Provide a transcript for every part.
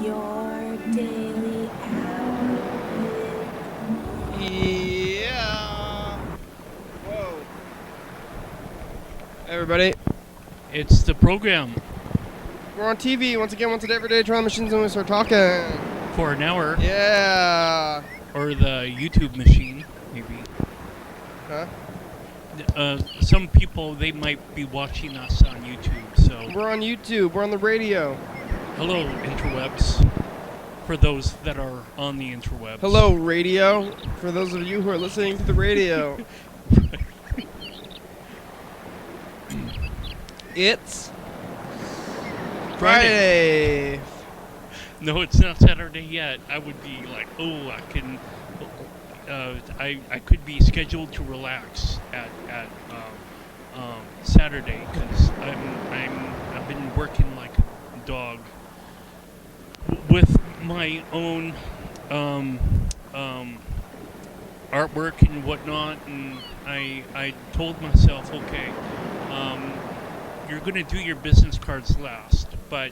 Your daily hour. Yeah. Whoa. Hey everybody, It's the program we're on TV once again. Once a day, every day, trying machines, and we start talking. for an hour, Yeah. or the YouTube machine, maybe. Huh? Some people, they might be watching us on YouTube, so We're on YouTube. We're on the radio. hello, interwebs, for those that are on the interwebs. Hello, radio. For those of you who are listening to the radio, it's Friday. No, it's not Saturday yet. I would be like, oh, I can... I could be scheduled to relax at Saturday because I've been working like a dog with my own artwork and whatnot, and I told myself, okay, you're gonna do your business cards last, but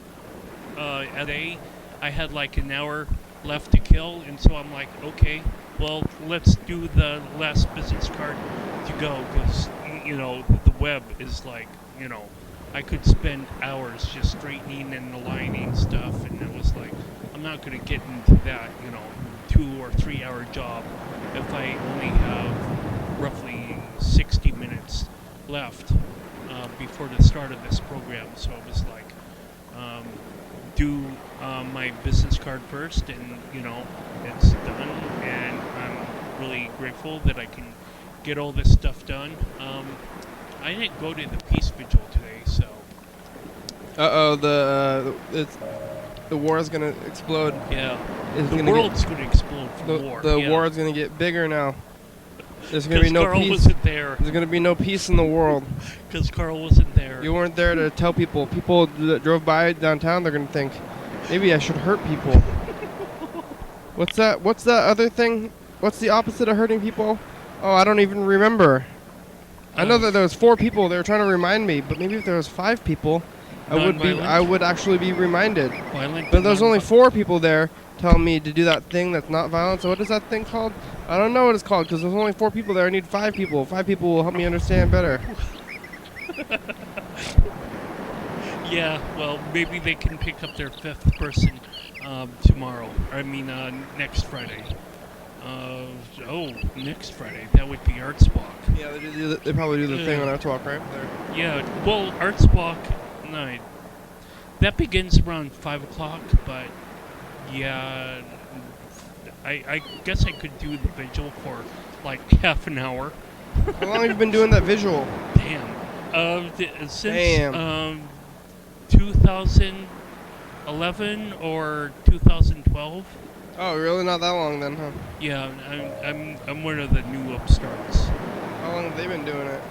today I had like an hour left to kill, and so I'm like, okay, well, let's do the last business card to go, because, you know, the web is like, you know, I could spend hours just straightening and aligning stuff, and it was like, I'm not going to get into that, you know, 2 or 3 hour job if I only have roughly 60 minutes left before the start of this program. So it was like, do my business card first, and you know, it's done, and I'm really grateful that I can get all this stuff done. I didn't go to the peace vigil today, so The war is gonna explode. yeah, It's the gonna world's going to explode from The war. the yeah. war is gonna get bigger now. There's gonna be no Carl peace. wasn't there. There's gonna be no peace in the world. Because Carl wasn't there. You weren't there to tell people. People that drove by downtown, they're gonna think, maybe I should hurt people. What's that? What's that other thing? What's the opposite of hurting people? Oh, I don't even remember. I know that there was 4 people. They were trying to remind me, but maybe if there was 5 people, I would actually be reminded. Violent. But there's only 4 people there telling me to do that thing that's not violent. So what is that thing called? I don't know what it's called because there's only 4 people there. I need 5 people. 5 people will help me understand better. Yeah, well, maybe they can pick up their 5th person tomorrow. Next Friday. Next Friday. That would be Arts Walk. Yeah, they probably do the thing on our talk right there. Yeah, well, Arts Walk, no, that begins around 5 o'clock, but yeah, I guess I could do the vigil for like half an hour. How long have you been doing that visual? Damn. Since 2011 or 2012. Oh, really? Not that long then, huh? Yeah, I'm one of the new upstarts. How long have they been doing it?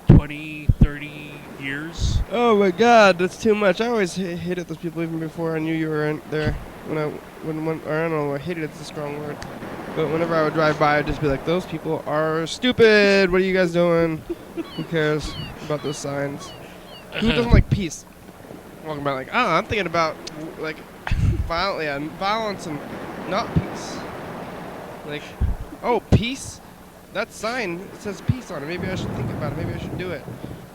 20, 30 years. Oh my God, that's too much. I always hated those people even before I knew you were in there. Or I don't know, I hated it's a strong word. But whenever I would drive by, I'd just be like, those people are stupid. What are you guys doing? Who cares about those signs? Who doesn't like peace? Walking by like, oh, I'm thinking about like violence and not peace. Like, oh, peace? That sign, it says peace on it. Maybe I should think about it. Maybe I should do it.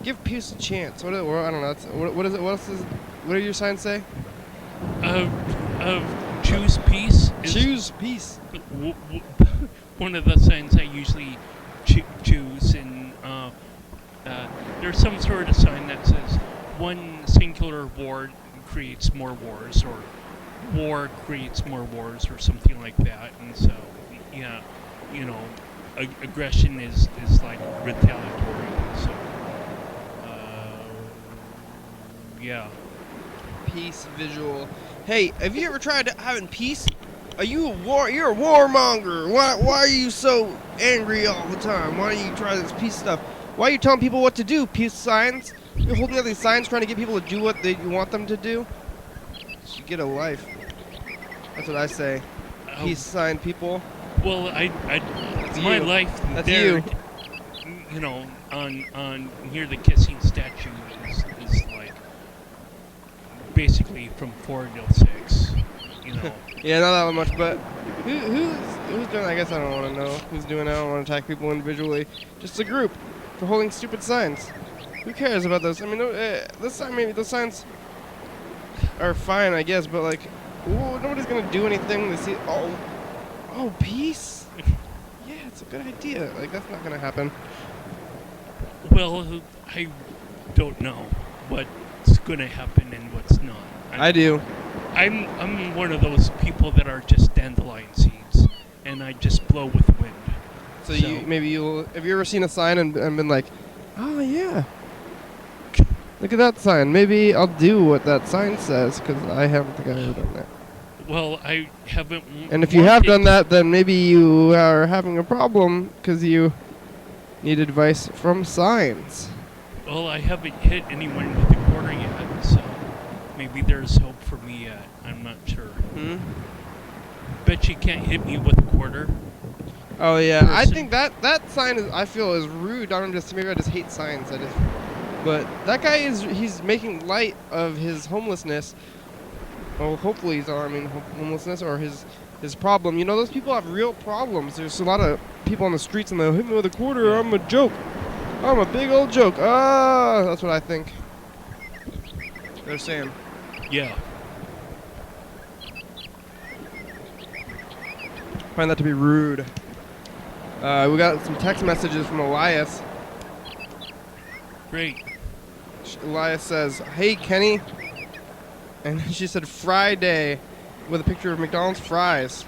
Give peace a chance. I don't know. What is it? What else is? What do your signs say? Choose peace. Choose peace. One of the signs I usually choose, and there's some sort of sign that says one singular war creates more wars, or war creates more wars, or something like that. And so, yeah, you know, aggression is like retaliatory. So, yeah. Peace visual. Hey, have you ever tried having peace? Are you a war? You're a warmonger. Why are you so angry all the time? Why don't you try this peace stuff? Why are you telling people what to do? Peace signs? You're holding up these signs trying to get people to do what you want them to do? You get a life. That's what I say. Peace sign people. Well, That's my you. life That's there, you. you know, on near the kissing statue is like basically from 4 till 6. You know. Yeah, not that much, but who's doing? I guess I don't want to know who's doing it. I don't want to attack people individually. Just a group for holding stupid signs. Who cares about those? I mean, this sign, maybe those signs are fine, I guess, but like, nobody's gonna do anything. They see, oh, peace. Yeah, it's a good idea. Like, that's not gonna happen. Well, I don't know what's going to happen and what's not. I do. I'm one of those people that are just dandelion seeds, and I just blow with the wind. So have you ever seen a sign and been like, oh yeah, look at that sign. Maybe I'll do what that sign says, because I haven't think I've ever done that. Well, I haven't. And if you have done that, then maybe you are having a problem because you need advice from signs. Well, I haven't hit anyone with a quarter yet, so maybe there's hope for me yet. I'm not sure. Bet you can't hit me with a quarter. Oh yeah, I Person. think that sign I feel is rude. Maybe I just hate signs. But that guy he's making light of his homelessness. Well, hopefully he's homelessness or his problem. You know, those people have real problems. There's a lot of people on the streets and they'll hit me with a quarter. I'm a joke. I'm a big old joke. That's what I think they're saying. Yeah. Find that to be rude. We got some text messages from Elias. Great. Elias says, "Hey Kenny," and she said Friday with a picture of McDonald's fries.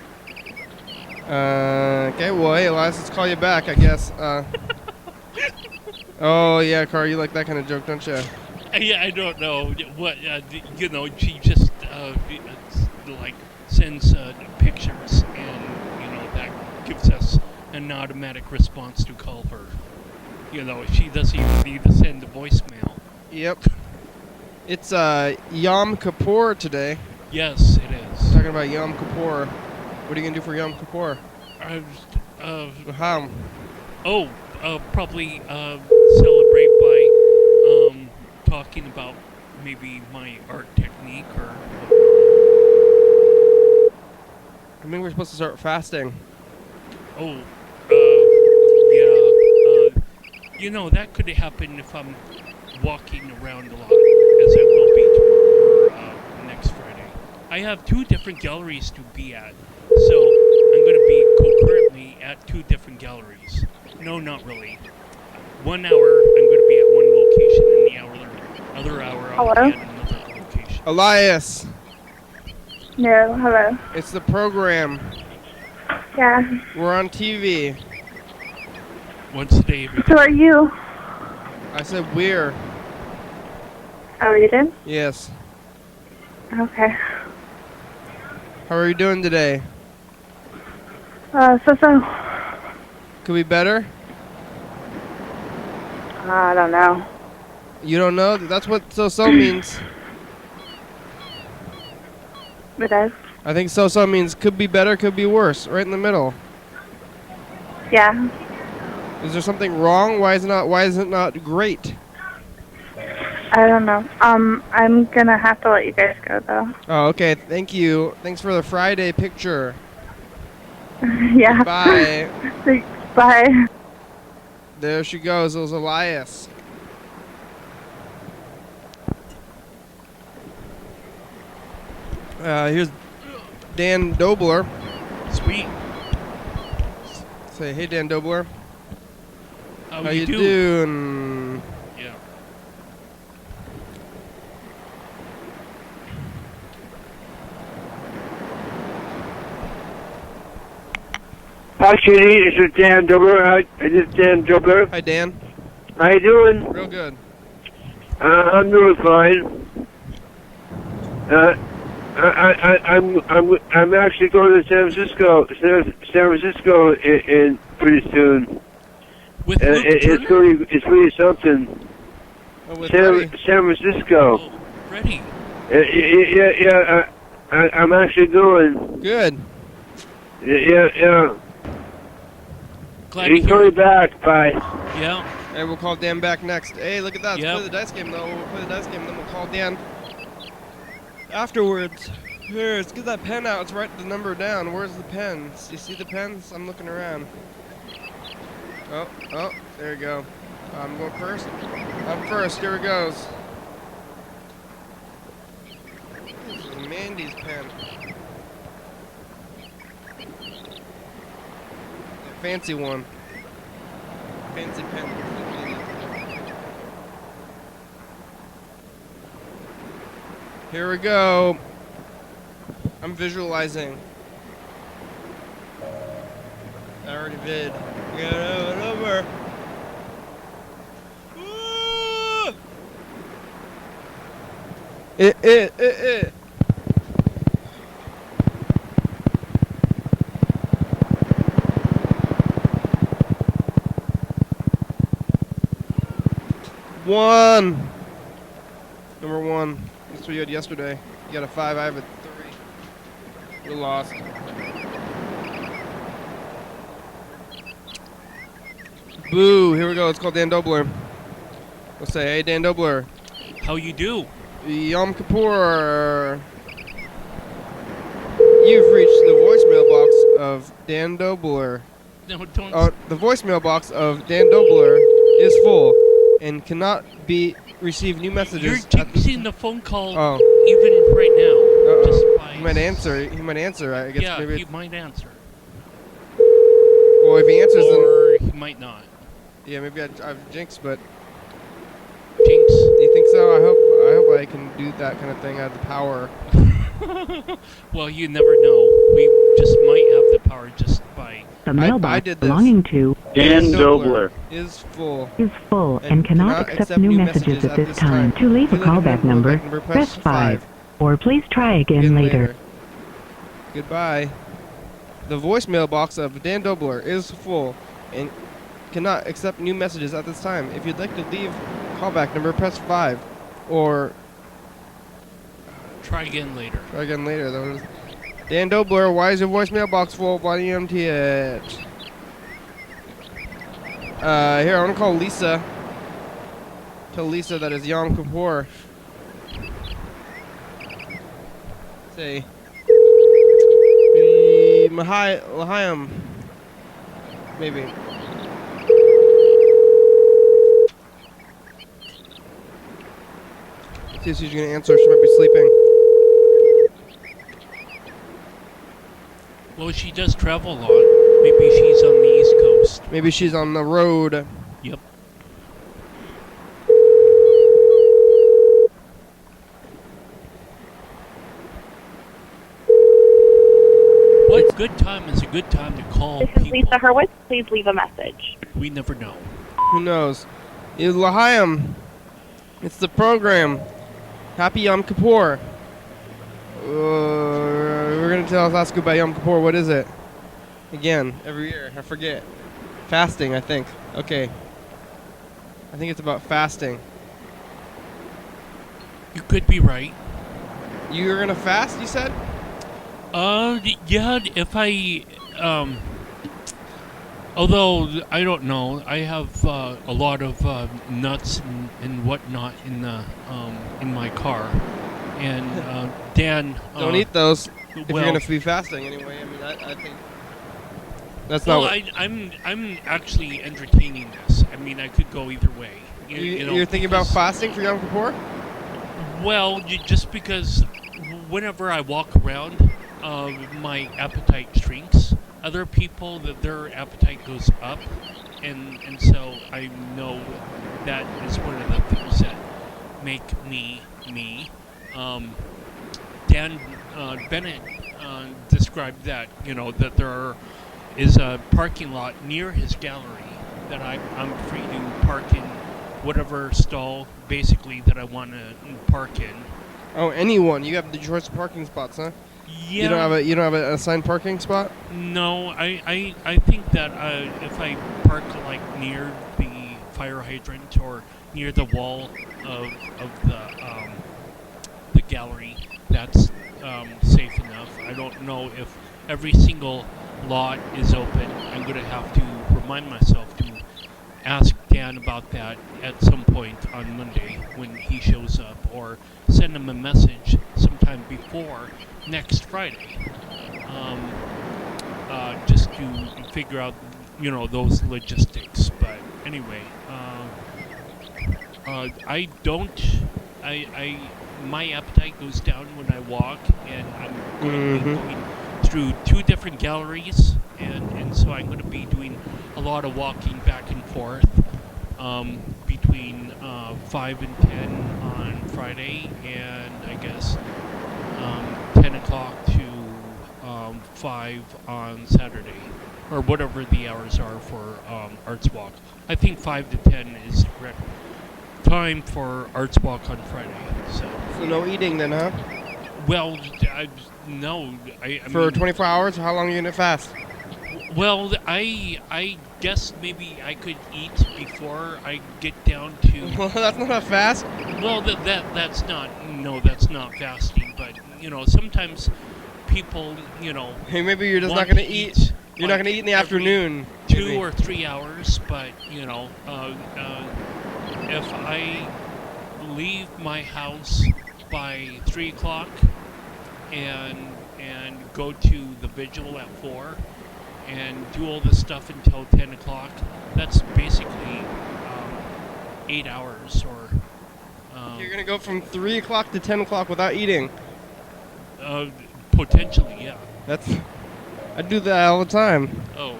Okay, well, hey Elias, let's call you back, I guess. Oh yeah, Carl, you like that kind of joke, don't you? Yeah, I don't know what you know. She just like sends pictures, and you know that gives us an automatic response to call her. You know, she doesn't even need to send a voicemail. Yep. It's Yom Kippur today. Yes, it is. Talking about Yom Kippur. What are you gonna do for Yom Kippur? How? Probably celebrate by talking about maybe my art technique or. I think we're supposed to start fasting. Oh, yeah. You know, that could happen if I'm walking around a lot, as I will be for next Friday. I have 2 different galleries to be at, so I'm going to be concurrently at 2 different galleries. No, not really. 1 hour, I'm going to be at one location, and the other hour, I'll be at another location. Elias, No, hello. it's the program. Yeah. We're on TV. Once a day, every day. Who are you? I said we're. Oh, you did? Yes. Okay. How are you doing today? So. Could be better? I don't know. You don't know? That's what so means. It does? I think so means could be better, could be worse. Right in the middle. Yeah. Is there something wrong? Why is it not great? I don't know. I'm gonna have to let you guys go, though. Oh, okay. Thank you. Thanks for the Friday picture. Yeah. Bye. Thanks. Bye. There she goes. It was Elias. Here's Dan Dobler. Sweet. Say, hey, Dan Dobler. How How you you doing? doing? Yeah. Actually, this is Dan Dobler. This is Dan Dobler. Hi, Dan. How you doing? Real good. I'm doing fine. I'm actually going to San Francisco in pretty soon. With Luke It's Turner? really something. Oh, with San Freddie. Francisco. Oh, Freddie. Yeah. I'm actually going. Good. Yeah. Glad You to can call hear me it. back. Bye. Yeah. Hey, we'll call Dan back next. Hey, look at that. Let's Yep. play the dice game, though. We'll play the dice game, then we'll call Dan. afterwards. Here, let's get that pen out. Let's write the number down. Where's the pens? You see the pens? I'm looking around. Oh, there you go. I'm going first. I'm first. Here it goes. This is Mandy's pen. A fancy one. Fancy pen. Here we go. I'm visualizing. I already did. We got a number. Woo! It. One. Number one. That's what you had yesterday. You got a 5, I have a 3. You lost. Boo, here we go. It's called Dan Dobler. Let's say, hey, Dan Dobler. How you do? Yom Kippur. You've reached the voicemail box of Dan Dobler. No, don't. The voicemail box of Dan Dobler is full and cannot be receive new messages. You're taking the phone call Oh. even right now. Just by He might answer. He might answer. I guess yeah, maybe. he might answer. Well, if he answers, Or he might not. then yeah, maybe I've jinxed. But Jinx. do you think so? I hope I can do that kind of thing. I have the power. Well, you never know. We just might have the power just by. The I mailbox did this. belonging to Dan Dobler. is full. is full and cannot accept new messages at this time. To leave a callback number, press 5. Or please try again later. Goodbye. The voicemail box of Dan Dobler is full and cannot accept new messages at this time. If you'd like to leave callback number, press 5. Or Try again later. try again later. That was Dan Dobler, why is your voicemail box full? Why do you empty it? Here, I want to call Lisa. Tell Lisa that it's Yom Kippur. Say, L'chaim. Maybe. See if she's gonna answer. She might be sleeping. Well, she does travel a lot. Maybe she's on the East Coast. Maybe she's on the road. Yep. What good time is a good time to call This is people? Lisa Hurwitz. Please leave a message. We never know. Who knows? L'chaim. It's the program. Happy Yom Kippur. We're gonna ask you about Yom Kippur. What is it? Again, every year. I forget. Fasting, I think. Okay. I think it's about fasting. You could be right. You're gonna fast, you said? Yeah, if I, although I don't know, I have a lot of nuts and whatnot in my car, and Dan. Don't eat those if well, you're gonna be fasting anyway. I mean, I think that's Well, not. I'm actually entertaining this. I mean, I could go either way. You know, You're thinking about because- fasting for Yom Kippur? Well, just because whenever I walk around, my appetite shrinks. Other people, that their appetite goes up, and so I know that is one of the things that make me me. Dan Bennett described that that there is a parking lot near his gallery that I'm free to park in whatever stall basically that I want to park in. Oh, anyone. You have the choice of parking spots, huh? Yeah. You don't have an assigned parking spot? No, I think that if I park like near the fire hydrant or near the wall of the gallery, that's safe enough. I don't know if every single lot is open. I'm gonna have to remind myself to ask Dan about that at some point on Monday when he shows up, or send him a message sometime sometime before next Friday, just to figure out, those logistics. But anyway, my appetite goes down when I walk, and I'm going to be going through 2 different galleries, and so I'm going to be doing a lot of walking back and forth between 5 and 10 on Friday, and I guess 10 o'clock to 5 on Saturday, or whatever the hours are for Arts Walk. I think 5 to 10 is the correct time for Arts Walk on Friday. So no eating then, huh? Well, no. I For mean, 24 hours? How long are you going to fast? Well, I guess maybe I could eat before I get down to. Well, that's not a fast. Well, that's not fasting. But sometimes people, Hey, maybe you're just want not going to to eat. You're not going to eat in the every afternoon. 2 maybe. or 3 hours. But if I leave my house by 3 o'clock and go to the vigil at 4 and do all this stuff until 10 o'clock, that's basically 8 hours. Or You're going to go from 3 o'clock to 10 o'clock without eating. Potentially, yeah. I do that all the time. Oh,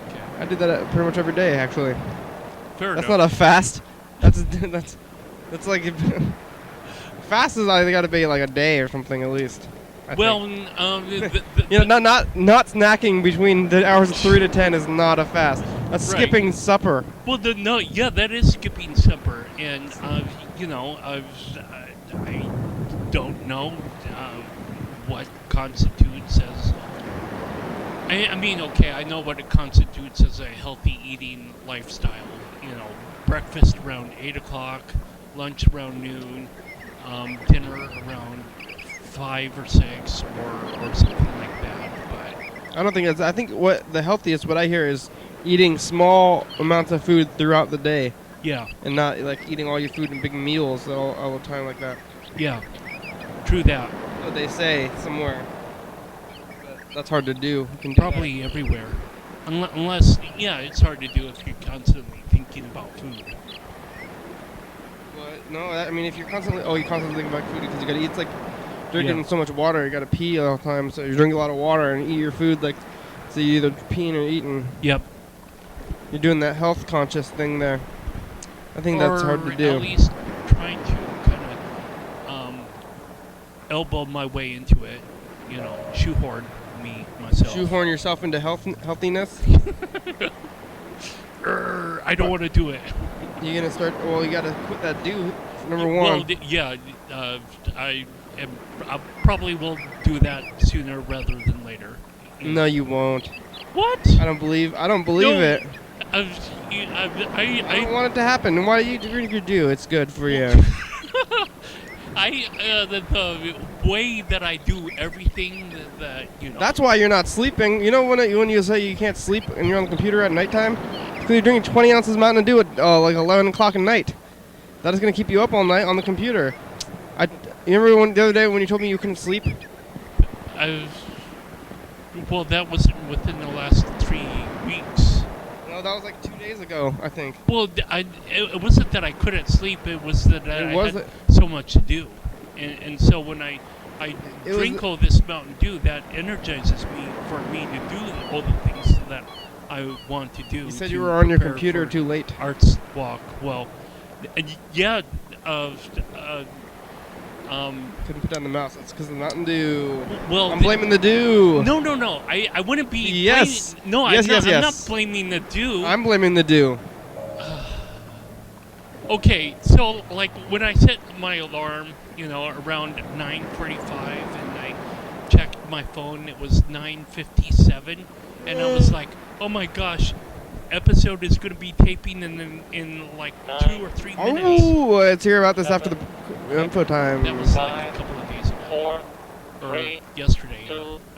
okay. I do that pretty much every day, actually. Fair That's enough. not a fast. That's like fast is I got to be like a day or something at least. I think. Not snacking between the hours of 3 to 10 is not a fast. That's Right. skipping supper. Well, that is skipping supper, and I don't know what constitutes as. I mean, okay, I know what it constitutes as a healthy eating lifestyle. Breakfast around 8 o'clock, lunch around noon, dinner around 5 or 6, or something like that. But I don't think I think what I hear is eating small amounts of food throughout the day. yeah, And not like eating all your food in big meals all the time like that. yeah, true that. That's what they say somewhere. But that's hard to do. You can do Probably everywhere. Unless, it's hard to do if you're constantly thinking about food. that. What? No, I mean if you're constantly think about food because you gotta eat. It's like drinking so much water. You gotta pee all the time. So you drink a lot of water and eat your food so you either peeing or eating. Yep. You're doing that health conscious thing there. I think that's hard to Or do. at least trying to kind of elbow my way into it. Shoehorn myself. Shoehorn yourself into healthiness. I don't want to do it. You're gonna start. Well, you gotta quit that number Well, one. I probably will do that sooner rather than later. No, you won't. What? I don't believe it. I don't want it to happen. And why do you think you do? It's good for you. The way that I do everything that. That's why you're not sleeping. You know when you say you can't sleep and you're on the computer at nighttime? Because you're drinking 20 ounces of Mountain Dew at like 11 o'clock at night. That is going to keep you up all night on the computer. You remember the other day when you told me you couldn't sleep? Well, that was within the last 3 weeks. No, that was like 2 days ago, I think. Well, it wasn't that I couldn't sleep. It was that I had so much to do. And so when I drink all this Mountain Dew, that energizes me for me to do all the things that I want to do. You said you were on your computer too late. Arts Walk. Well, yeah. Couldn't put down the mouse. That's because of the Mountain Dew. Well, I'm blaming the dew. No. I wouldn't be. Yes. I'm not blaming the dew. I'm blaming the dew. Okay, so like when I set my alarm, around 9:45, and I checked my phone, it was 9:57, and I was like, oh my gosh, episode is going to be taping in like 2 or 3 minutes. Oh, let's hear about this after the info time. That was like a couple of days ago. Or yesterday. I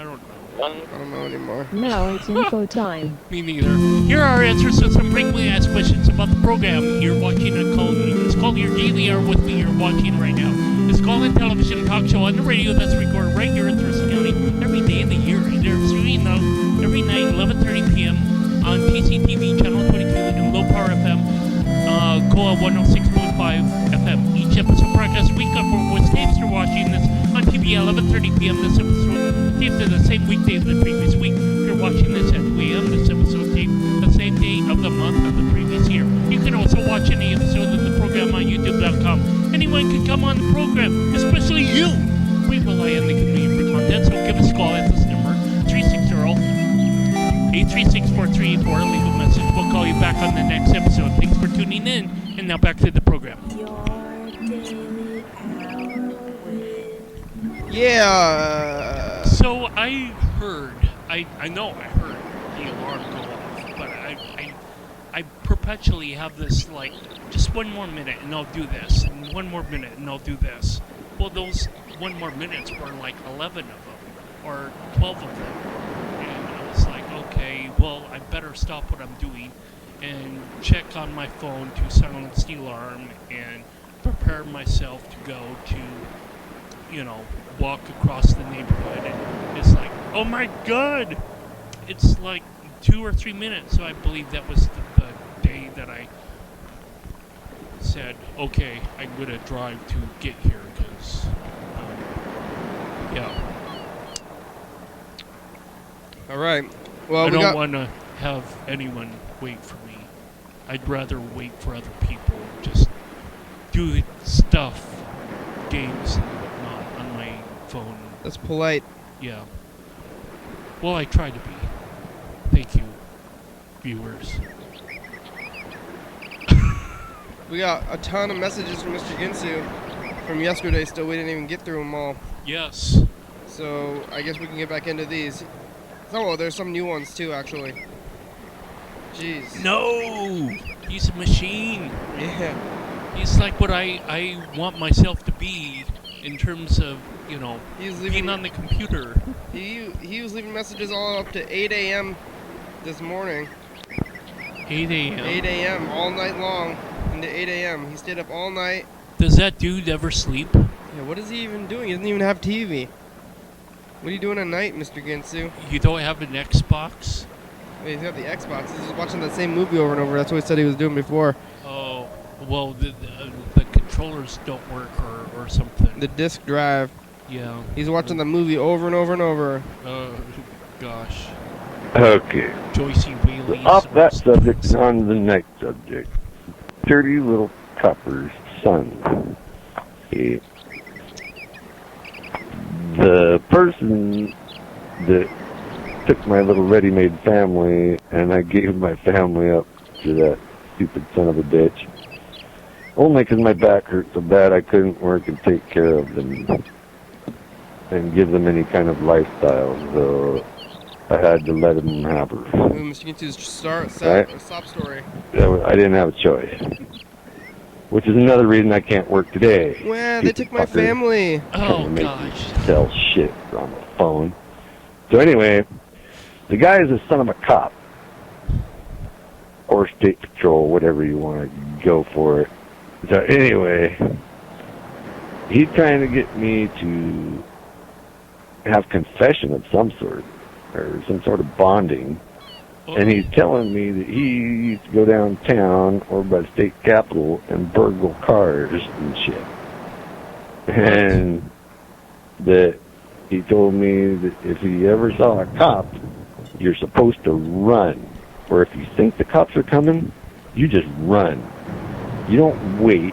don't know. I don't know anymore. Now it's info time. Me neither. Here are our answers to some frequently asked questions about the program. You're watching it's called Your Daily Hour with Me. You're watching right now. It's called a television talk talk show on the radio that's recorded right here in Thurston County every day of the year. And they're streaming out every night, 11:30 p.m. on TCTV Channel 22 and Low Power FM, COA 106.5 FM. Each episode broadcast week up for was taped through watching this on TV at 11:30 p.m. This episode taped the same weekday of the previous week. If you're watching this at 2 a.m., this episode taped the same day of the month of the previous year. You can also watch any episode of the program on YouTube.com. Anyone can come on the program, especially you. We rely on the community for content, so give us a call at this number, 360-836-4384. Leave a message. We'll call you back on the next episode. Thanks for tuning in. And now back to the program. Yeah. So I heard, I know I heard the alarm go off, but I perpetually have this, like, just one more minute and I'll do this, and one more minute and I'll do this. Well, those one more minutes were like 11 of them, or 12 of them. And I was like, okay, well, I better stop what I'm doing and check on my phone to silence the alarm and prepare myself to go to, you know, walk across the neighborhood. And it's like, oh my God! It's like 2 or 3 minutes, so I believe that was the day that I said, okay, I'm going to drive to get here, because, yeah. All right. Well, I don't want to have anyone wait for me. I'd rather wait for other people and just do stuff, games and whatnot on my phone. That's polite. Yeah. Well, I try to be. Thank you, viewers. We got a ton of messages from Mr. Ginsu from yesterday. Still, we didn't even get through them all. Yes. So I guess we can get back into these. Oh, well, there's some new ones too, actually. Jeez. No! He's a machine. Yeah. He's like what I want myself to be in terms of, you know, being on the computer. He was leaving messages all up to 8 a.m. this morning. 8 a.m.? 8 a.m. all night long into 8 a.m. He stayed up all night. Does that dude ever sleep? Yeah, what is he even doing? He doesn't even have TV. What are you doing at night, Mr. Ginsu? You don't have an Xbox? Wait, he's got the Xbox. He's just watching the same movie over and over. That's what he said he was doing before. Oh, well, the controllers don't work or something. The disc drive. Yeah. He's watching the movie over and over and over. Oh, gosh. Okay. Joycey Wheelies. Off that subject and on to the next subject. Dirty little copper's son. Okay. The person that took my little ready-made family and I gave my family up to that stupid son of a bitch. Only because my back hurt so bad I couldn't work and take care of them and give them any kind of lifestyle. So I had to let him have her. Mr. Ginsu's sob story. I didn't have a choice. Which is another reason I can't work today. Well, they took my family. Oh, gosh. Sell shit on the phone. So anyway, the guy is a son of a cop. Or state patrol, whatever you want to go for it. So anyway, he's trying to get me to have confession of some sort. Or some sort of bonding. And he's telling me that he used to go downtown or by the state capitol and burgle cars and shit. And that he told me that if he ever saw a cop, you're supposed to run. Or if you think the cops are coming, you just run. You don't wait,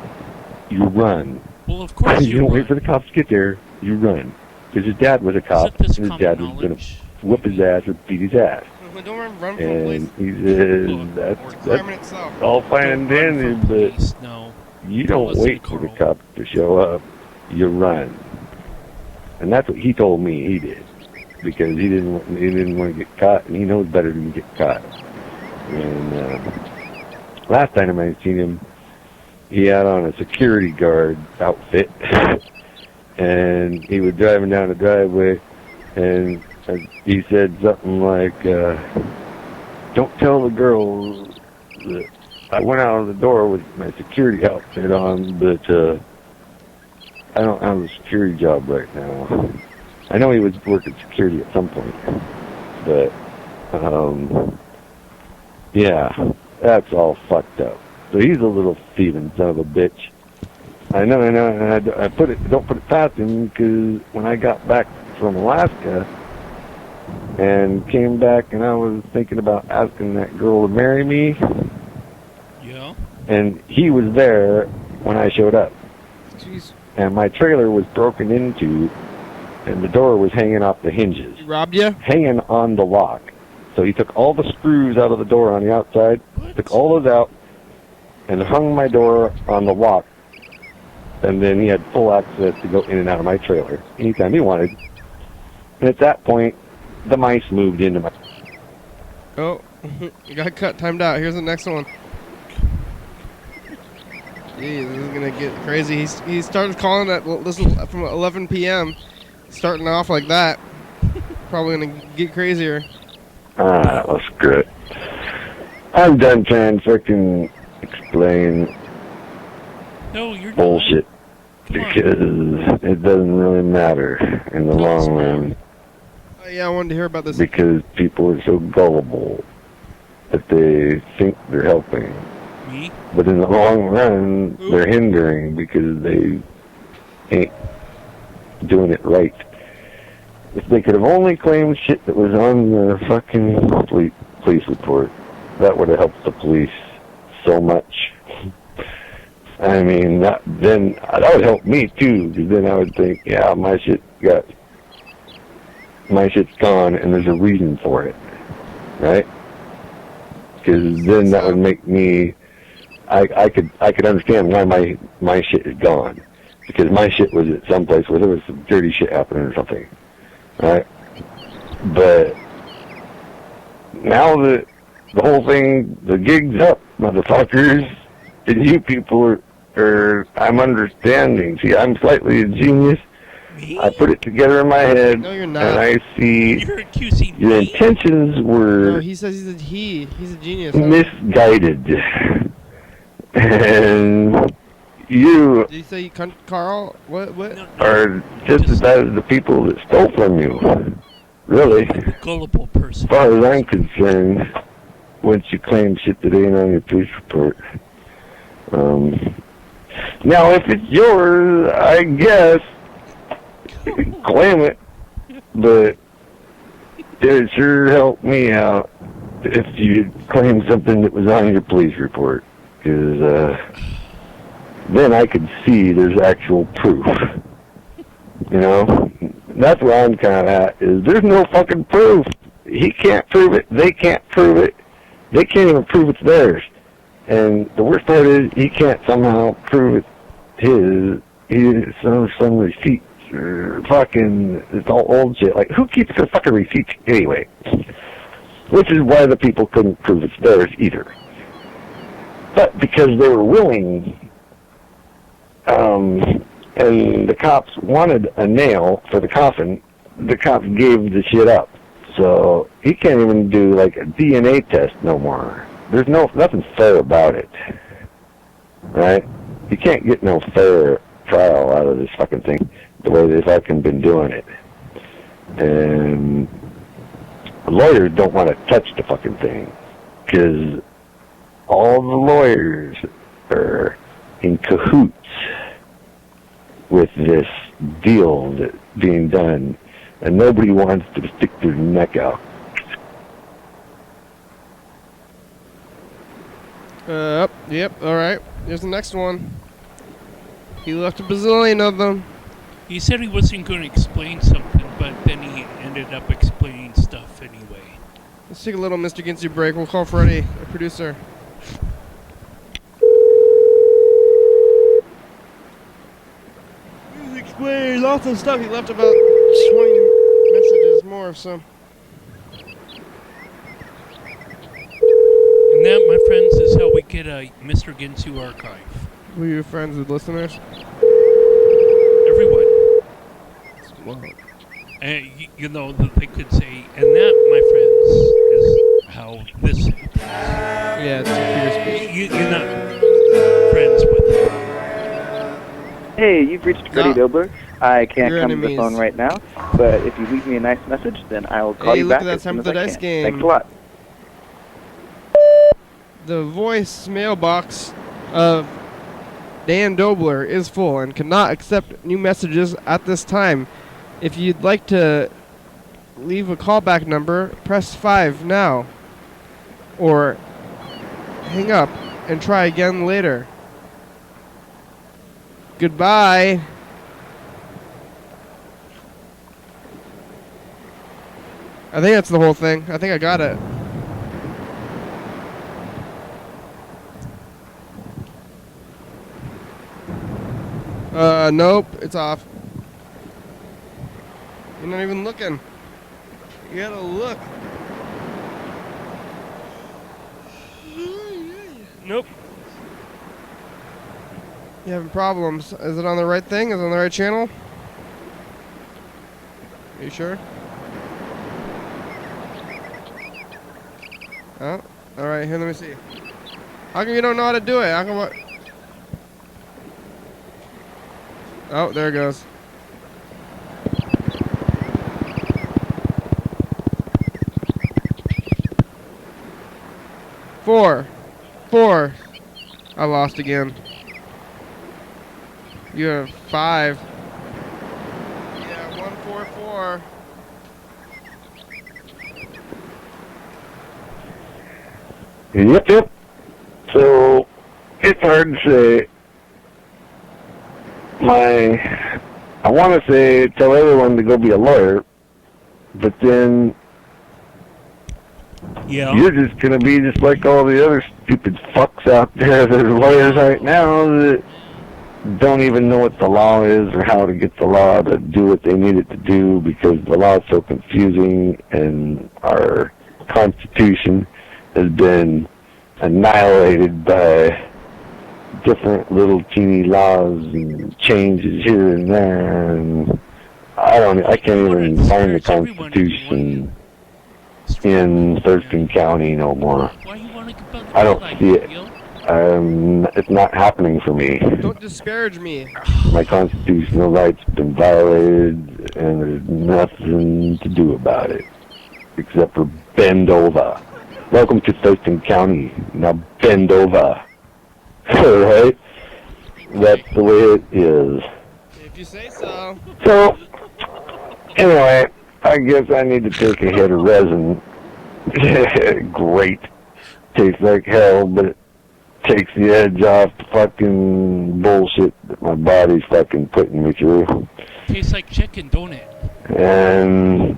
you run. Well, of course you don't wait for the cops to get there, you run. Because his dad was a cop, and his dad was going to whoop his ass or beat his ass. Don't run from And he says that's all fine and dandy, but you don't wait for the cops to show up. You run. And that's what he told me he did, because he didn't want to get caught, and he knows better than to get caught. And last time I seen him, he had on a security guard outfit, and he was driving down the driveway, and he said something like, don't tell the girls that I went out of the door with my security outfit on, but I don't have a security job right now. I know he was working security at some point, but yeah, that's all fucked up. So he's a little thieving son of a bitch. I know, and I don't put it past him, because when I got back from Alaska and came back, and I was thinking about asking that girl to marry me. Yeah. And he was there when I showed up. Jeez. And my trailer was broken into, and the door was hanging off the hinges. He robbed you? Hanging on the lock. So he took all the screws out of the door on the outside, took all those out, and hung my door on the lock. And then he had full access to go in and out of my trailer anytime he wanted. And at that point, the mice moved into my... Oh, you got cut, timed out. Here's the next one. Jeez, this is gonna get crazy. He started calling at this is from 11 p.m. Starting off like that. Probably gonna get crazier. Well, screw it. I'm done trying to freaking explain No, you're not. bullshit, Come on. because it doesn't really matter in the long run, Yeah, I wanted to hear about this. because people are so gullible that they think they're helping. Me? But in the long run, Ooh. they're hindering, because they ain't doing it right. If they could have only claimed shit that was on the fucking police report, that would have helped the police so much. I mean, that would help me too, because then I would think, yeah, my shit's gone, and there's a reason for it, right? Because then that would make me, I could understand why my shit is gone, because my shit was at some place where there was some dirty shit happening or something, right? But now that the whole thing, the gig's up, motherfuckers, and you people are I'm understanding. See, I'm slightly a genius. Me? I put it together in my head, No, you're not. and I see You're accusing your me? intentions No, were he says he's a genius. misguided. And you Did you say Carl? What? No, are just as bad as the people that stole from you. Really. gullible person. As far as I'm concerned, once you claim shit that ain't on your police report. Now, if it's yours, I guess, claim it, but it sure helped me out if you claimed something that was on your police report, because then I could see there's actual proof. You know? That's where I'm kind of at, is there's no fucking proof. He can't prove it. They can't prove it. They can't even prove it's theirs. And the worst part is, he can't somehow prove it's his. Some receipts or fucking, it's all old shit. Like, who keeps their fucking receipts anyway? Which is why the people couldn't prove it's theirs either. But because they were willing, and the cops wanted a nail for the coffin, the cops gave the shit up. So he can't even do like a DNA test no more. There's nothing fair about it, right? You can't get no fair trial out of this fucking thing the way they've fucking been doing it. And lawyers don't want to touch the fucking thing, because all the lawyers are in cahoots with this deal that's being done, and nobody wants to stick their neck out. Yep, alright. Here's the next one. He left a bazillion of them. He said he wasn't going to explain something, but then he ended up explaining stuff anyway. Let's take a little Mr. Ginsey break. We'll call Freddie, our producer. He's explaining lots of stuff. He left about 20 messages more, so. And that, my friends, is how we get a Mr. Ginsu archive. Were you friends with listeners? Everyone. Wow. And, you know, they could say, and that, my friends, is how this happens. Yeah, it's a fear speech. You're not friends with them. Hey, you've reached Freddie No. Dobler. I can't Your come to the enemies. phone right now, but if you leave me a nice message, then I will call Hey, you look back at that as time soon for as the I dice can. game. Thanks a lot. The voice mailbox of Dan Dobler is full and cannot accept new messages at this time. If you'd like to leave a callback number, press 5 now. Or hang up and try again later. Goodbye. I think that's the whole thing. I think I got it. Nope, it's off. You're not even looking. You gotta look. Nope. You having problems? Is it on the right thing? Is it on the right channel? Are you sure? Oh, alright, here, let me see. How come you don't know how to do it? How come what? Oh, there it goes. Four. I lost again. You have 5. Yeah, 144. Yep. So, it's hard to say. I want to say tell everyone to go be a lawyer, but then Yeah. you're just going to be just like all the other stupid fucks out there that are lawyers right now that don't even know what the law is or how to get the law to do what they need it to do because the law is so confusing and our Constitution has been annihilated by different little teeny laws and changes here and there, and I can't even find the Constitution in Thurston County no more. Why you want to get bugged I don't like see that, it. yo? It's not happening for me. Don't disparage me. My constitutional rights have been violated, and there's nothing to do about it except for bend over. Welcome to Thurston County. Now bend over. Alright? That's the way it is. If you say so. So, anyway, I guess I need to take a hit of resin. Great. Tastes like hell, but it takes the edge off the fucking bullshit that my body's fucking putting me through. Tastes like chicken, don't it? And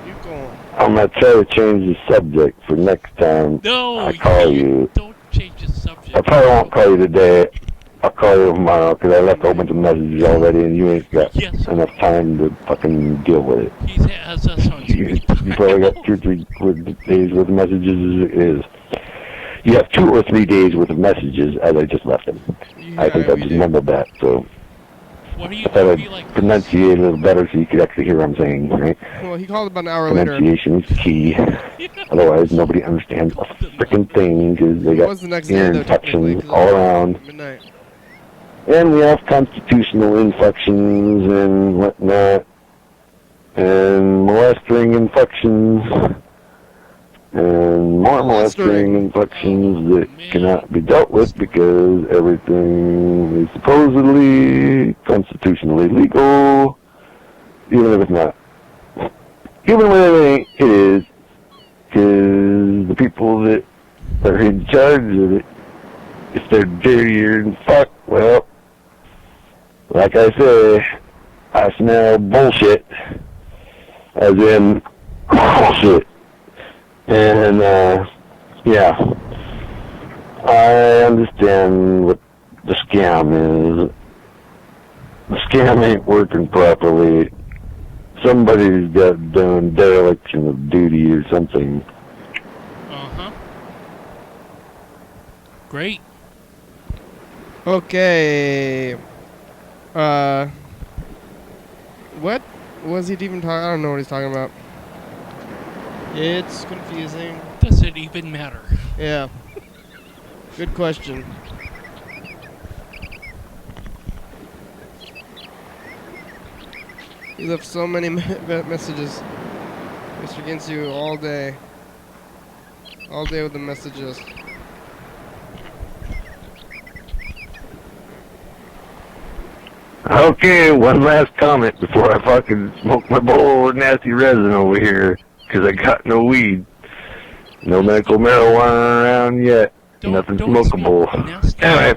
Keep going. I'm going to try to change the subject for next time No, I call you. Don't change the subject. I probably won't call you today. I'll call you tomorrow because I left a whole bunch of messages already and you ain't got Yes. enough time to fucking deal with it. He has us on You speed. probably got 2 or 3 days worth of messages as it is. You have 2 or 3 days worth of messages as I just left them. I think I we just do. remembered that, so What are you I thought gonna be I'd like? pronunciate a little better so you could actually hear what I'm saying, right? Well, he called about an hour later. Pronunciation is key. Otherwise, nobody understands a freaking thing because they It got was the next ear day, though, technically, infections 'cause it all was around. midnight. And we have constitutional infections and whatnot, and molesting infections, and more molesting infections that cannot be dealt with because everything is supposedly constitutionally legal, even if it's not. Even when it is, because the people that are in charge of it, if they're dirtier than fuck, well, like I say, I smell bullshit, as in bullshit. And, yeah, I understand what the scam is. The scam ain't working properly. Somebody's got done dereliction of duty or something. Uh-huh. Great. Okay. What was he even talking? I don't know what he's talking about. It's confusing. Does it even matter? Yeah. Good question. He left so many messages. Mr. Ginsu all day. All day with the messages. Okay, one last comment before I fucking smoke my bowl of nasty resin over here, 'cause I got no weed. No medical marijuana around yet. Nothing smokable. Anyway,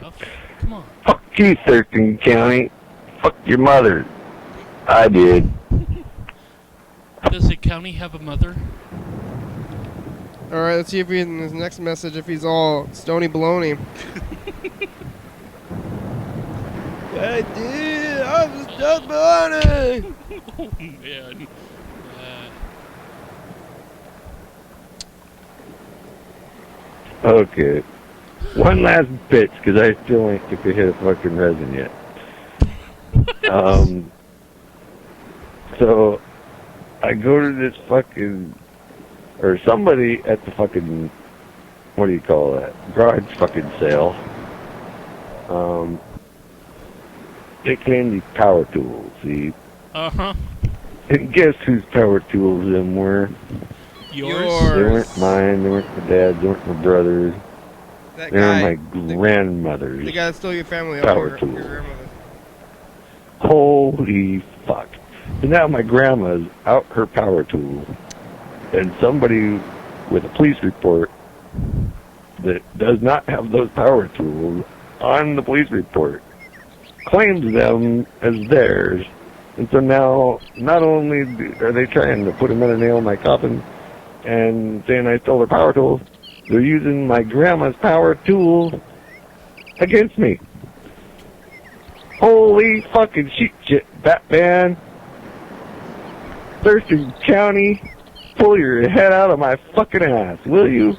Come on. fuck you, Thurston County. Fuck your mother. I did. Does the county have a mother? Alright, let's see if he in his next message if he's all stony baloney. I did! I'm just baloney! Oh man. Okay. One last bitch, 'cause I still ain't took a hit of fucking resin yet. So, I go to this fucking, or somebody at the fucking, what do you call that? Garage fucking sale. They claim these power tools, see? Uh-huh. And guess whose power tools them were? Yours? They weren't mine, they weren't my dad's, they weren't my brother's. That They were guy. my grandmother's. The guy that stole your family Power over tool. your grandmother. Holy fuck. So now my grandma's out her power tool, and somebody with a police report that does not have those power tools on the police report claims them as theirs. And so now, not only are they trying to put a nail in my coffin and saying I stole their power tools, they're using my grandma's power tools against me. Holy fucking shit, Batman. Thurston County, pull your head out of my fucking ass, will you?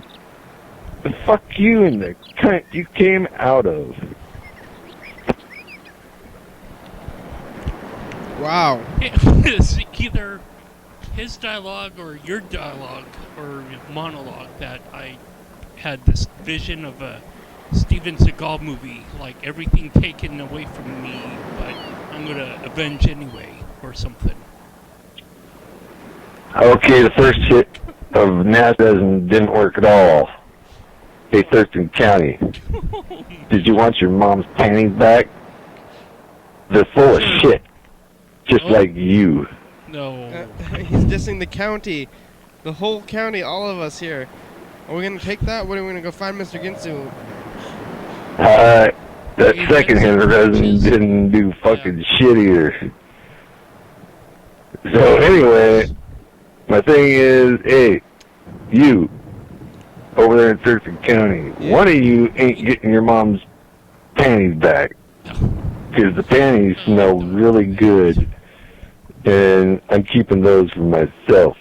The fuck you and the cunt you came out of. Wow. It's either his dialogue or your dialogue or monologue that I had this vision of a Steven Seagal movie, like everything taken away from me, but I'm gonna avenge anyway, or something. Okay, the first hit of NASA didn't work at all. Hey, Thurston County, did you want your mom's panties back? They're full of shit, just like you. No. He's dissing the county. The whole county, all of us here. Are we going to take that? What are we going to go find Mr. Ginsu? That Hey, second hit of resin didn't do fucking shit either. So anyway, my thing is, hey, you, over there in Thurston County, one of you ain't getting your mom's panties back. Because the panties smell really good, and I'm keeping those for myself.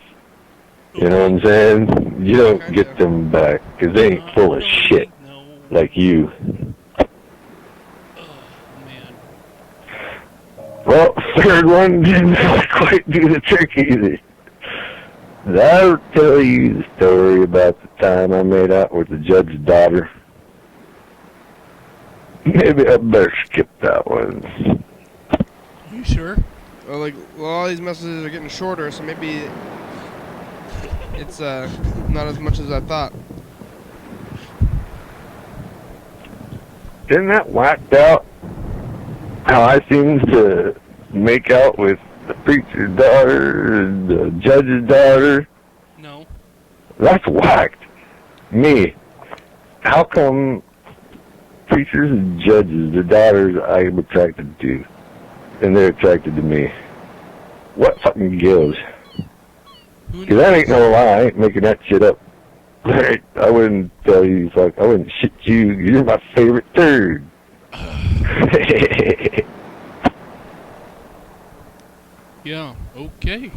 You know what I'm saying? You don't get them back, because they ain't full of shit, like you. Well, third one didn't quite do the trick either. I'll tell you the story about the time I made out with the judge's daughter. Maybe I better skip that one. You sure? Well, all these messages are getting shorter, so maybe it's not as much as I thought. Isn't that whacked out? How I seem to make out with the preacher's daughter and the judge's daughter? No. That's whacked. Me. How come preachers and judges, their daughters I'm attracted to, and they're attracted to me? What fucking gives? Because that ain't no lie. I ain't making that shit up. I wouldn't tell you, I wouldn't shit you. You're my favorite third. Yeah, okay.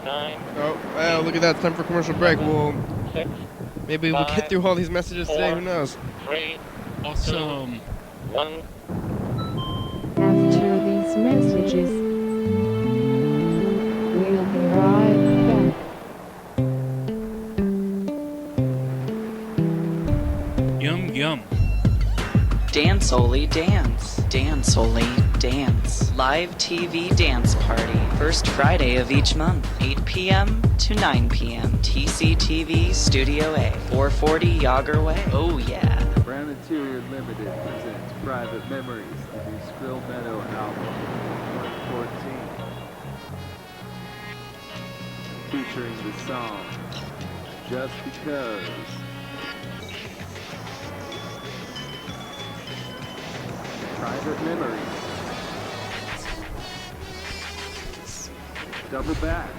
Oh, well, look at that. It's time for commercial break. Maybe we'll get through all these messages today. Who knows? Awesome. After these messages, we'll be right back. Yum, yum. Dance Oli Dance. Dance Oli Dance. Live TV dance party. First Friday of each month. 8 p.m. to 9 p.m. TCTV Studio A. 440 Yager Way. Oh yeah. Brown Interior Limited presents Private Memories, the new Skrill Meadow album, 2014. Featuring the song, Just Because. Private Memories. Double back.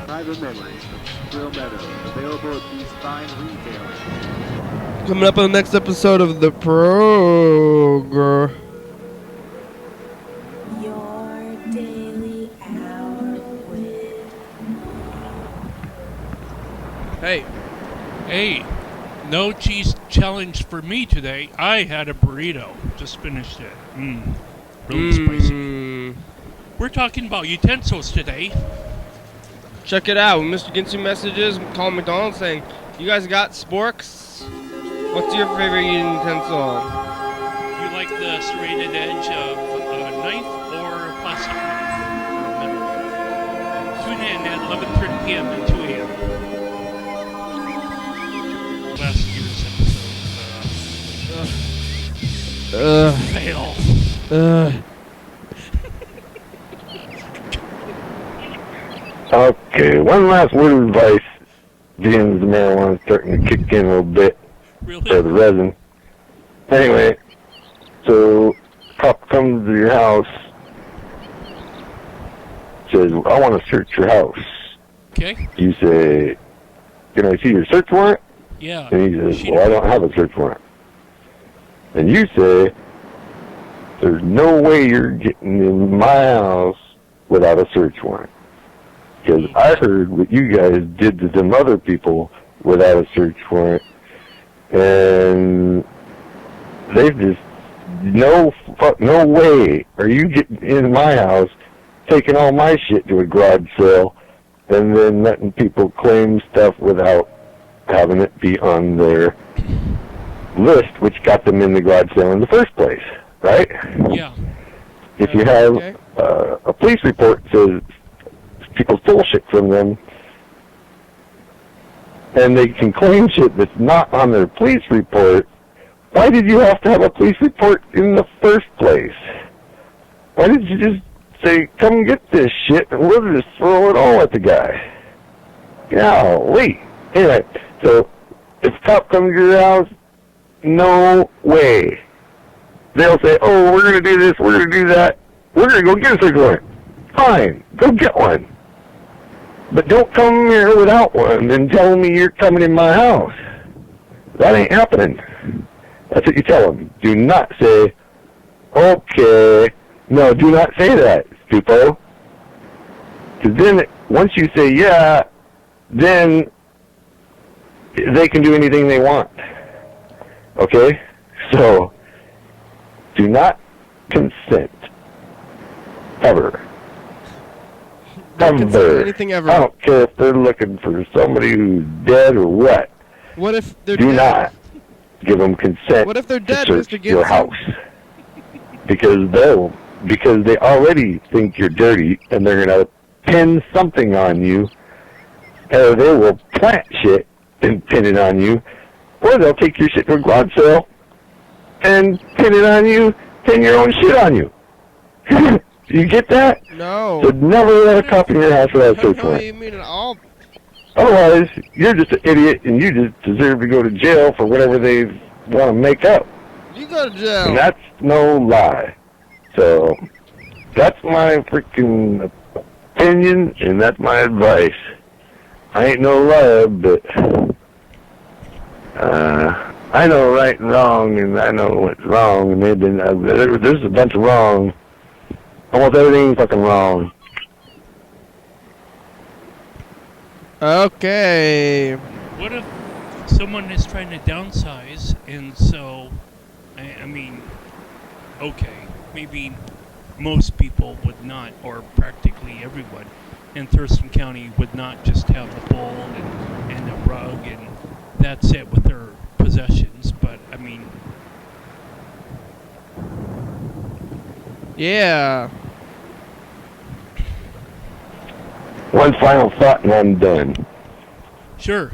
Private Memories from Skrill Meadow, available at these fine retailers. Coming up on the next episode of the program. Your daily hour with. Hey. Hey, no cheese challenge for me today. I had a burrito. Just finished it. Really spicy. We're talking about utensils today. Check it out. Mr. getting some messages calling McDonald's saying, you guys got sporks? What's your favorite eating utensil? You like the serrated edge of a knife or a plastic knife? Tune in at 11:30 p.m. and 2 a.m. Last year's episode. Fail. Okay, one last word of advice. Being the marijuana starting to kick in a little bit Really? for the resin. Anyway, so cop comes to your house, says, I want to search your house. Okay. You say, can I see your search warrant? Yeah. And he says, well, I don't have a search warrant. And you say, there's no way you're getting in my house without a search warrant. Because I heard what you guys did to some other people without a search warrant. And they just, no way are you getting in my house, taking all my shit to a garage sale, and then letting people claim stuff without having it be on their list, which got them in the garage sale in the first place, right? Yeah. If you have a police report that says people stole shit from them, and they can claim shit that's not on their police report, why did you have to have a police report in the first place? Why did you just say, come get this shit, and we'll just throw it all at the guy? Golly. Anyway, so if a cop comes to your house, no way. They'll say, oh, we're going to do this, we're going to do that, we're going to go get a search warrant. Fine, go get one. But don't come here without one and tell me you're coming in my house. That ain't happening. That's what you tell them. Do not say, okay. No, do not say that, stupo. Because then, once you say yeah, then they can do anything they want. Okay? So, do not consent. Ever. Anything ever. I don't care if they're looking for somebody who's dead or what. What if they're Do dead? not give them consent What if they're dead, to search Mr. your Gibson? house. Because they already think you're dirty, and they're going to pin something on you, or they will plant shit and pin it on you, or they'll take your shit to a garage sale and pin it on you, pin your own shit on you. You get that? No. So never let a cop in your house without a search What do warrant. you mean at all? Otherwise, you're just an idiot, and you just deserve to go to jail for whatever they want to make up. You go to jail. And that's no lie. So, that's my freaking opinion, and that's my advice. I ain't no liar, but I know right and wrong, and I know what's wrong, and there's a bunch of wrong. Almost everything's fucking wrong. Okay. What if someone is trying to downsize, and so, I mean, okay, maybe most people would not, or practically everyone in Thurston County would not just have a bowl and a rug and that's it with their possessions. But I mean, Yeah. One final thought and I'm done. sure.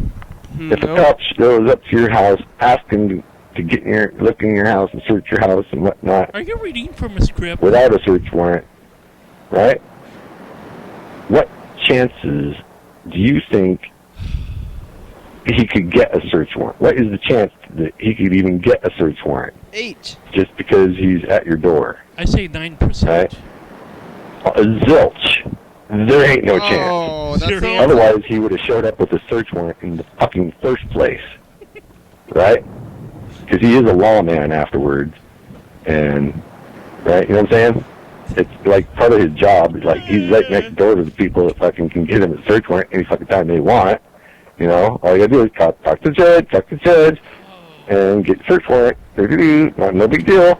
If a cop shows up to your house asking to get in your, look in your house and search your house and whatnot Are you reading from a script? without a search warrant, right? What chances do you think he could get a search warrant? What is the chance that he could even get a search warrant 8. just because he's at your door? I say 9%. Right? Zilch. There ain't no chance. Oh, that's the Zero. answer. Otherwise, he would have showed up with a search warrant in the fucking first place. Right? Because he is a lawman afterwards. And, right, you know what I'm saying? It's like part of his job. It's like he's right next door to the people that fucking can get him a search warrant any fucking time they want. You know? All you gotta do is talk to the judge, and get a search warrant. No big deal.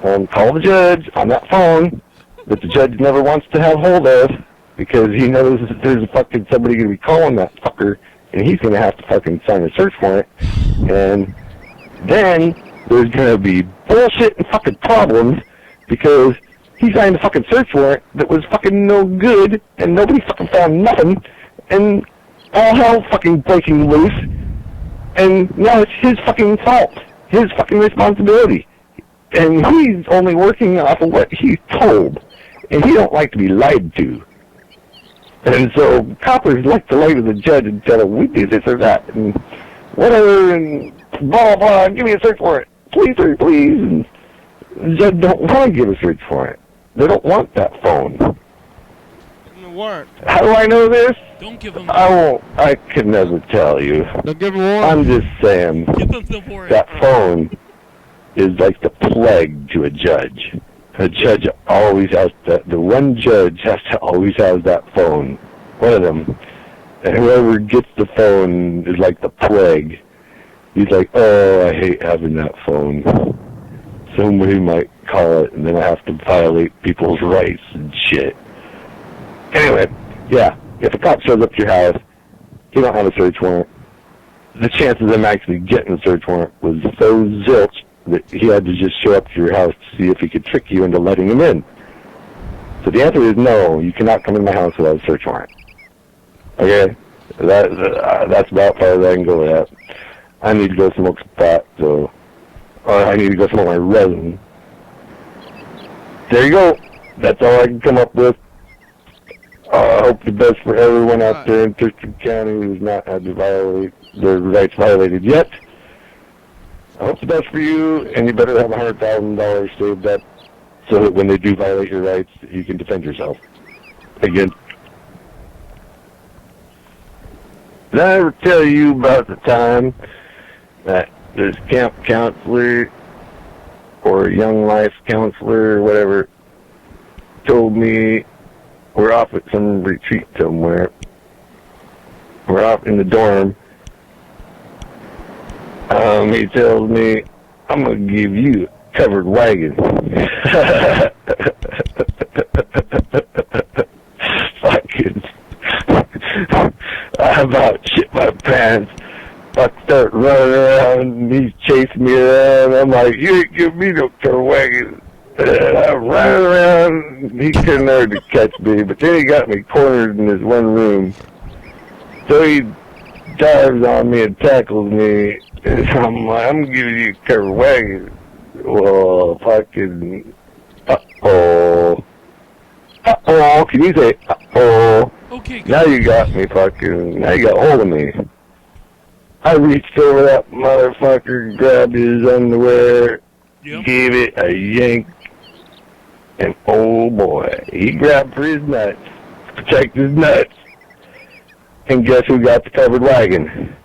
Call the judge on that phone that the judge never wants to have hold of because he knows that there's fucking somebody going to be calling that fucker and he's going to have to fucking sign a search warrant. And then there's going to be bullshit and fucking problems because he signed a fucking search warrant that was fucking no good and nobody fucking found nothing and all hell fucking breaking loose and now it's his fucking fault, his fucking responsibility. And he's only working off of what he's told. And he don't like to be lied to. And so coppers like to lie to the judge and tell him, we did this or that, and whatever, and blah, blah, give me a search warrant. Please, sir, please. And the judge don't want to give a search warrant. They don't want that phone. The warrant. How do I know this? Don't give them. I could never tell you. Don't give him a warrant. I'm just saying Give them the warrant. that phone is like the plague to a judge. A judge always has that. The one judge has to always have that phone. One of them. And whoever gets the phone is like the plague. He's like, oh, I hate having that phone. Somebody might call it, and then I have to violate people's rights and shit. Anyway, yeah, if a cop shows up to your house, you don't have a search warrant. The chances of him actually getting a search warrant was so zilch that he had to just show up to your house to see if he could trick you into letting him in. So the answer is no, you cannot come in my house without a search warrant. Okay? That's about far as I can go with that. I need to go smoke some pot, or I need to go smoke my resin. There you go. That's all I can come up with. I hope the best for everyone out there in Thurston County who's not had their rights violated yet. I hope the best for you, and you better have $100,000 saved up so that when they do violate your rights, you can defend yourself. Again. Did I ever tell you about the time that this camp counselor or young life counselor or whatever told me we're off at some retreat somewhere. We're off in the dorm. He tells me, I'm going to give you a covered wagon. Fucking. I about shit my pants. I start running around and he's chasing me around. I'm like, you ain't give me no covered wagon. And I'm running around. He couldn't hardly catch me, but then he got me cornered in this one room. So he dives on me and tackles me. And I'm like, I'm giving you a covered wagon. Well, fucking, uh-oh. Uh-oh, can you say, uh-oh? Okay, good. Now you got me fucking, now you got hold of me. I reached over that motherfucker, grabbed his underwear, gave it a yank, and oh boy, he grabbed for his nuts, protect his nuts. And guess who got the covered wagon?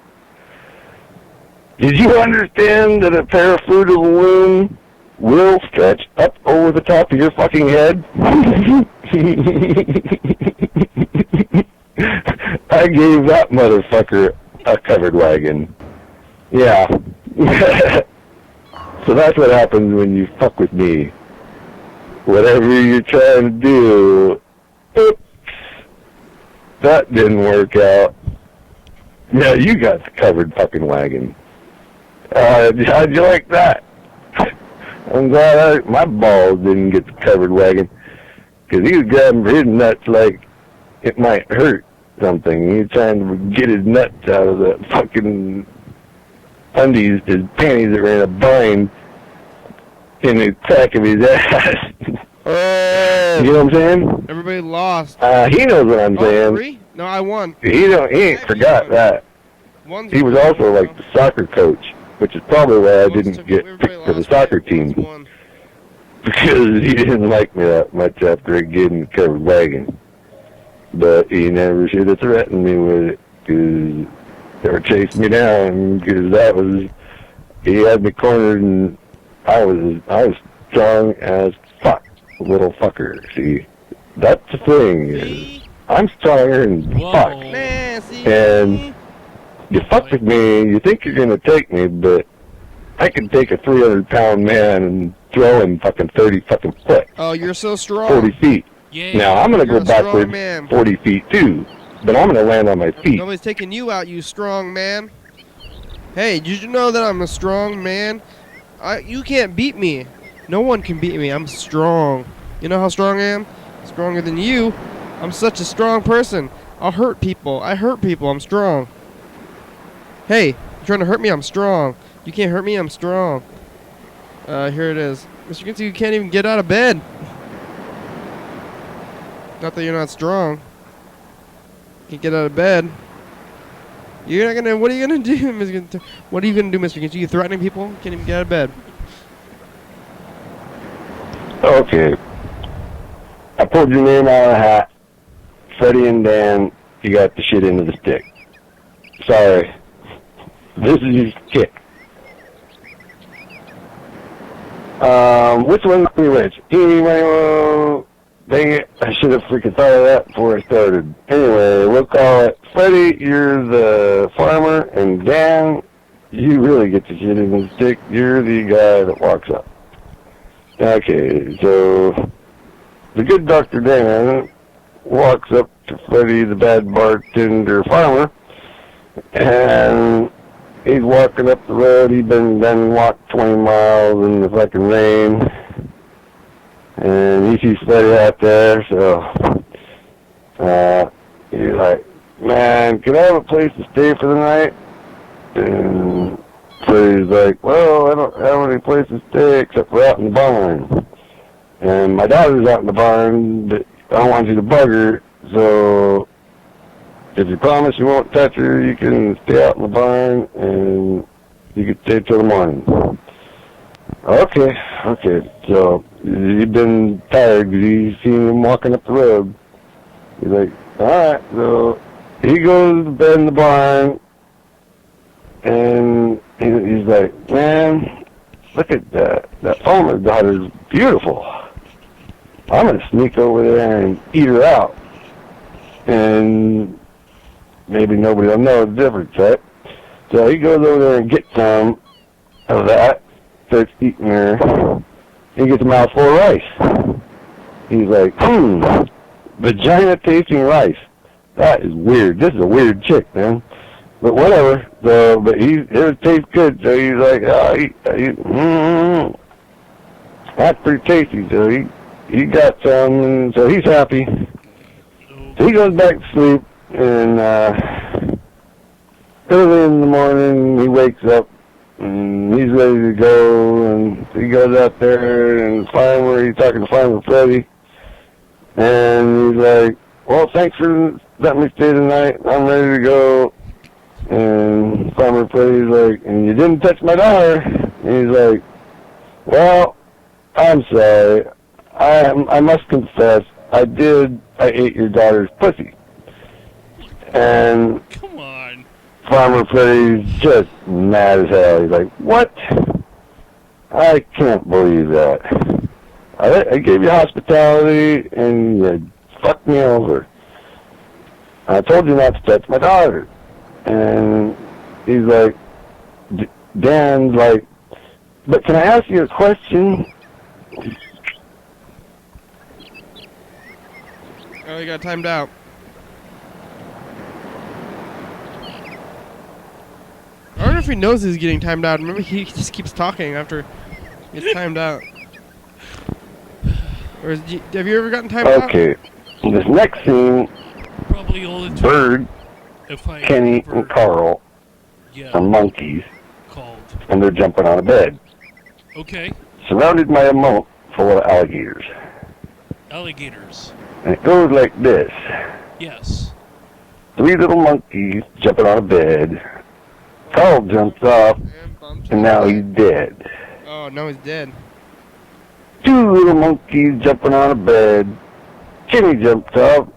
Did you understand that a pair of Fruit of the Loom will stretch up over the top of your fucking head? I gave that motherfucker a covered wagon. Yeah. So that's what happens when you fuck with me. Whatever you're trying to do, oops, that didn't work out. Yeah, you got the covered fucking wagon. How'd you like that? I'm glad my balls didn't get the covered wagon. Because he was grabbing his nuts like it might hurt something. He was trying to get his nuts out of the fucking undies, his panties that were in a bind in the crack of his ass. Oh. You know what I'm saying? Everybody lost. He knows what I'm saying. 3? No, I won. He ain't forgot that. He was also like the soccer coach, which is probably why I didn't get picked for the soccer team. Because he didn't like me that much after I gave him the covered wagon. But he never should have threatened me with it, because they were chasing me down, because he had me cornered, and I was strong as fuck, little fucker. See, that's the thing, is I'm stronger than fuck. And you fuck with me, you think you're gonna take me, but I can take a 300-pound man and throw him fucking 30 fucking foot. Oh, you're so strong. 40 feet. Yeah. Now, I'm going to You're go a strong backwards man. 40 feet, too. But I'm going to land on my feet. Nobody's taking you out, you strong man. Hey, did you know that I'm a strong man? You can't beat me. No one can beat me. I'm strong. You know how strong I am? Stronger than you. I'm such a strong person. I'll hurt people. I hurt people. I'm strong. Hey, you trying to hurt me? I'm strong. You can't hurt me. I'm strong. Here it is. Mr. Kinsey, you can't even get out of bed. Not that you're not strong. Can't get out of bed. You're not gonna. What are you gonna do, Mr. Kinsey? What are you gonna do, Mr. Kinsey? You threatening people? Can't even get out of bed. Okay. I pulled your name out of the hat. Freddie and Dan, you got the shit into the stick. Sorry. This is your kick. Which one's which? Dang it, I should have freaking thought of that before I started. Anyway, we'll call it Freddie, you're the farmer, and Dan, you really get the shit in the stick. You're the guy that walks up. Okay, so the good Dr. Dan walks up to Freddie, the bad bartender farmer, and he's walking up the road. He's been walked 20 miles in the fucking rain. And he sees Freddie out there, so he's like, man, can I have a place to stay for the night? And Freddie's like, well, I don't have any place to stay except for out in the barn. And my daughter's out in the barn, but I don't want you to bug her, so if you promise you won't touch her, you can stay out in the barn, and you can stay till the morning. Okay, so you've been tired because you've seen him walking up the road. He's like, alright, so he goes to bed in the barn, and he's like, man, look at that. That farmer's daughter's beautiful. I'm going to sneak over there and eat her out. And maybe nobody will know the difference, right? So he goes over there and gets some of that, starts eating her. He gets a mouthful of rice. He's like, vagina-tasting rice. That is weird. This is a weird chick, man. But whatever. So, but it tastes good. So he's like, that's pretty tasty. So he got some, and so he's happy. So he goes back to sleep, and early in the morning he wakes up, and he's ready to go, and he goes out there, and he's talking to Farmer Freddie, and he's like, well, thanks for letting me stay tonight. I'm ready to go. And Farmer Freddie's like, and you didn't touch my daughter. And he's like, well, I'm sorry. I must confess, I ate your daughter's pussy. And Come on. Farmer Freddie's just mad as hell. He's like, what? I can't believe that. I gave you hospitality, and you fucked me over. I told you not to touch my daughter. And he's like, Dan's like, but can I ask you a question? Oh, you got timed out. wonder if he knows he's getting timed out. Remember, he just keeps talking after he gets timed out. Or have you ever gotten timed out? Okay. This next scene, Probably all the time. Bird, If I Kenny, ever- and Carl Yeah. are monkeys, Called. and they're jumping on a bed, Okay. surrounded by a moat full of alligators. Alligators. And it goes like this. Yes. 3 little monkeys jumping on a bed. Carl jumps off, and now he's dead. Oh, no, he's dead. 2 little monkeys jumping on a bed. Kenny jumps off,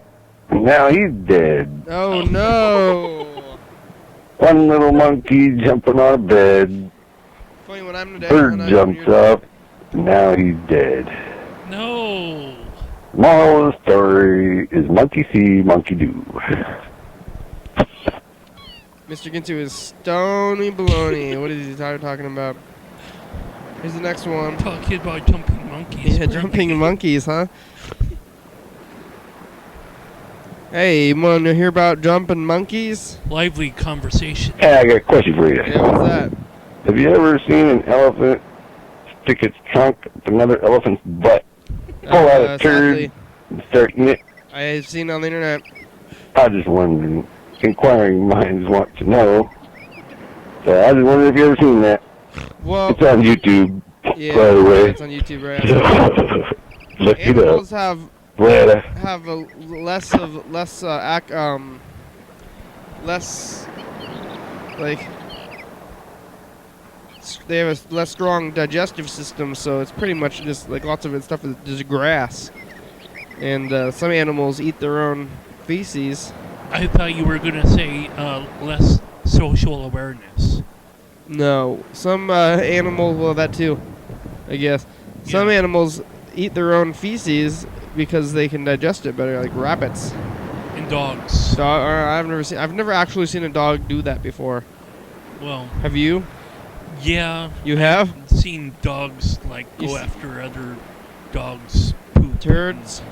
and now he's dead. Oh, no. 1 little monkey jumping on a bed. Funny when I'm dead. Bird jumps up, and now he's dead. No. Moral of the story is monkey see, monkey do. Mr. Ginsu is stony baloney. What is he talking about? Here's the next one. Talking about jumping monkeys. Yeah, jumping monkeys, huh? Hey, you want to hear about jumping monkeys? Lively conversation. Hey, I got a question for you. Yeah, what's that? Have you ever seen an elephant stick its trunk up another elephant's butt, pull out a turd, sadly, and start eating it? I've seen it on the internet. I was just wondering. Inquiring minds want to know. So I just wondered if you ever seen that. Well, It's on YouTube, yeah, by the way. it's on YouTube, right? Look it up. Animals have Later. have a less like they have a less strong digestive system, so it's pretty much just like lots of it stuff is just grass. And some animals eat their own feces. I thought you were going to say less social awareness. No, some animals, well, that too, I guess. Some animals eat their own feces because they can digest it better, like rabbits and dogs. I've never actually seen a dog do that before. Well, have you? Yeah. You have? I've seen dogs like go after other dogs' poop. Turds?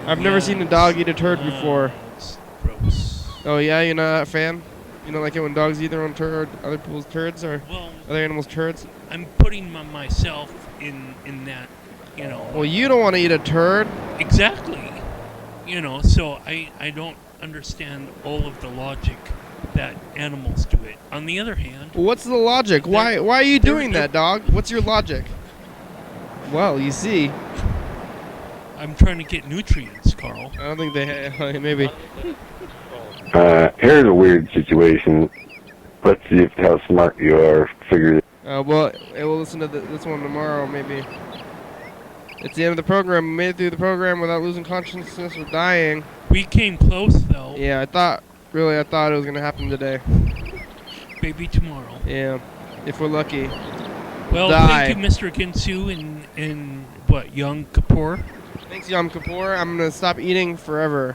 I've never seen a dog eat a turd before. It's gross. Oh yeah, you're not a fan? You don't like it when dogs eat their own turd, other people's turds, or other animals' turds? I'm putting myself in that, you know. Well, you don't want to eat a turd. Exactly. You know, so I don't understand all of the logic that animals do it. On the other hand... Well, what's the logic? Why are you doing that, dog? What's your logic? Well, you see... I'm trying to get nutrients, Carl. I don't think they... maybe... Here's a weird situation. Let's see how smart you are. Figure it. Well, we'll listen to this one tomorrow, maybe. It's the end of the program. We made it through the program without losing consciousness or dying. We came close, though. Yeah, I thought it was going to happen today. Maybe tomorrow. Yeah, if we're lucky. Well, thank you, Mr. Ginsu, and what, Yom Kippur? Thanks, Yom Kippur. I'm going to stop eating forever.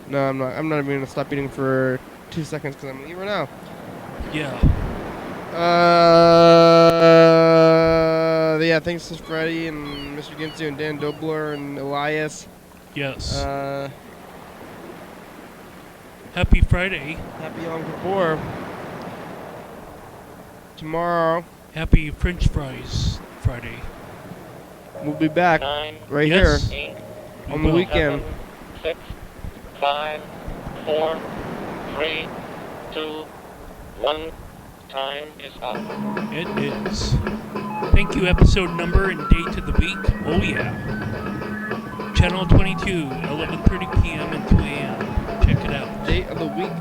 No, I'm not. I'm not even going to stop eating for 2 seconds because I'm going to eat right now. Yeah. Yeah, thanks to Freddie and Mr. Ginsu and Dan Dobler and Elias. Yes. Happy Friday. Happy Yom Kippur. Tomorrow. Happy French fries Friday. We'll be back right here on the weekend. 7, 6, 5, 4, 3, 2, 1. Time is up. It is. Thank you, episode number and date of the week. Oh, yeah. Channel 22, 11:30 p.m. and 2 a.m. Check it out. Date of the week.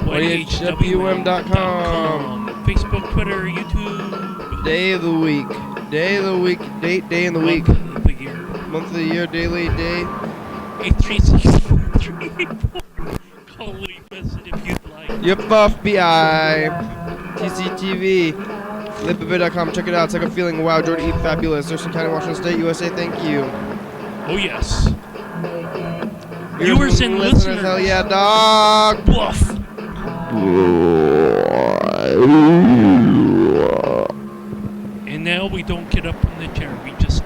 YDHWM.com. Facebook, Twitter, YouTube. Day of the week. Day of the week. Date, day in the week. Month of the year. Month of the year, daily, day. 836-434. Call Lee Vincent if you'd like. Yep, off BI. TCTV. Lipabit.com. Check it out. It's like a feeling. Wow, Jordan Eat Fabulous. Thurston County, Washington State, USA. Thank you. Oh, yes. Viewers and listeners. Hell yeah, dog. Bluff. And now we don't get up from the chair. We just